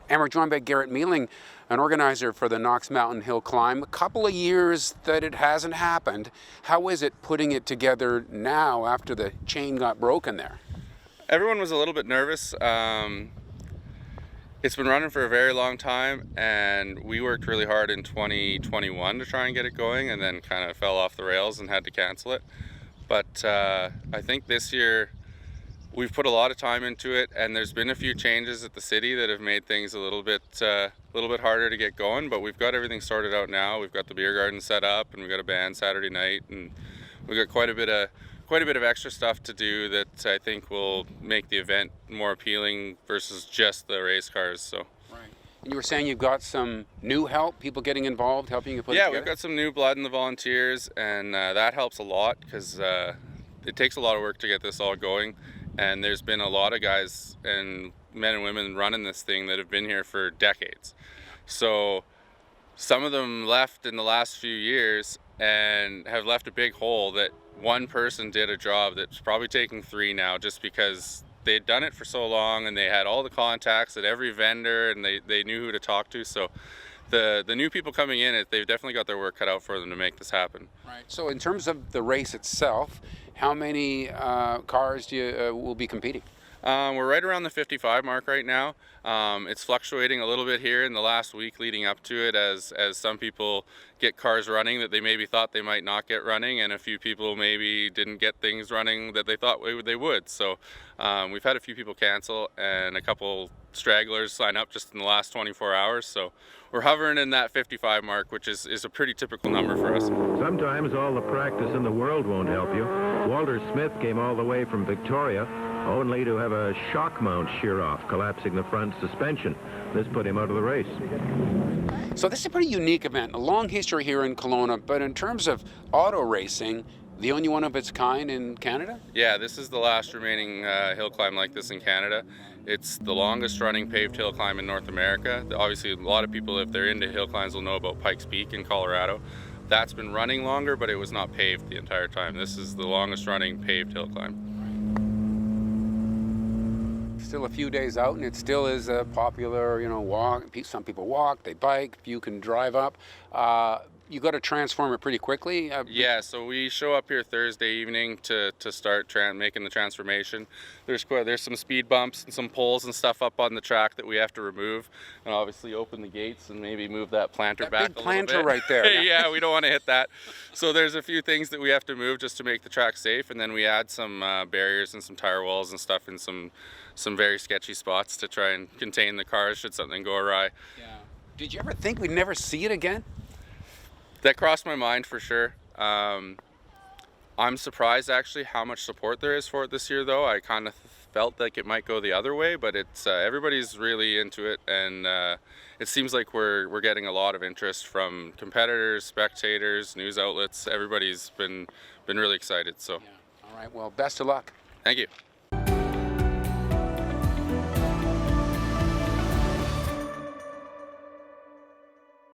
And we're joined by Garrett Mealing, an organizer for the Knox Mountain Hill Climb. A couple of years that it hasn't happened. How is it putting it together now after the chain got broken there? Everyone was a little bit nervous. It's been running for a very long time, and we worked really hard in 2021 to try and get it going, and then kind of fell off the rails and had to cancel it. But I think this year we've put a lot of time into it, and there's been a few changes at the city that have made things a little bit harder to get going. But we've got everything sorted out now. We've got the beer garden set up, and we've got a band Saturday night, and we've got quite a bit of extra stuff to do that I think will make the event more appealing versus just the race cars. So. Right. And you were saying you've got some new help, people getting involved, helping you put it together? Yeah, we've got some new blood in the volunteers, and that helps a lot because it takes a lot of work to get this all going. And there's been a lot of guys and men and women running this thing that have been here for decades. So some of them left in the last few years and have left a big hole that one person did a job that's probably taking 3 now, just because they'd done it for so long and they had all the contacts at every vendor and they knew who to talk to. So the new people coming in, they've definitely got their work cut out for them to make this happen. Right. So in terms of the race itself, how many cars do you will be competing? We're right around the 55 mark right now. It's fluctuating a little bit here in the last week leading up to it as some people get cars running that they maybe thought they might not get running, and a few people maybe didn't get things running that they thought they would. So we've had a few people cancel and a couple stragglers sign up just in the last 24 hours. So we're hovering in that 55 mark, which is a pretty typical number for us. Sometimes all the practice in the world won't help you. Walter Smith came all the way from Victoria only to have a shock mount shear off, collapsing the front suspension. This put him out of the race. So this is a pretty unique event, a long history here in Kelowna, but in terms of auto racing, the only one of its kind in Canada? Yeah, this is the last remaining hill climb like this in Canada. It's the longest running paved hill climb in North America. Obviously, a lot of people, if they're into hill climbs, will know about Pikes Peak in Colorado. That's been running longer, but it was not paved the entire time. This is the longest running paved hill climb. Still a few days out, and it still is a popular, walk. Some people walk, they bike, few can drive up. You got to transform it pretty quickly. Yeah, so we show up here Thursday evening to start making the transformation. There's some speed bumps and some poles and stuff up on the track that we have to remove, and obviously open the gates and maybe move that planter back big a little bit. planter right there. Yeah, we don't want to hit that. So there's a few things that we have to move just to make the track safe, and then we add some barriers and some tire walls and stuff in some very sketchy spots to try and contain the cars should something go awry. Yeah. Did you ever think we'd never see it again? That crossed my mind for sure. I'm surprised actually how much support there is for it this year, though. I kind of felt like it might go the other way, but it's everybody's really into it, and it seems like we're getting a lot of interest from competitors, spectators, news outlets. Everybody's been really excited. So. Yeah. All right. Well, best of luck. Thank you.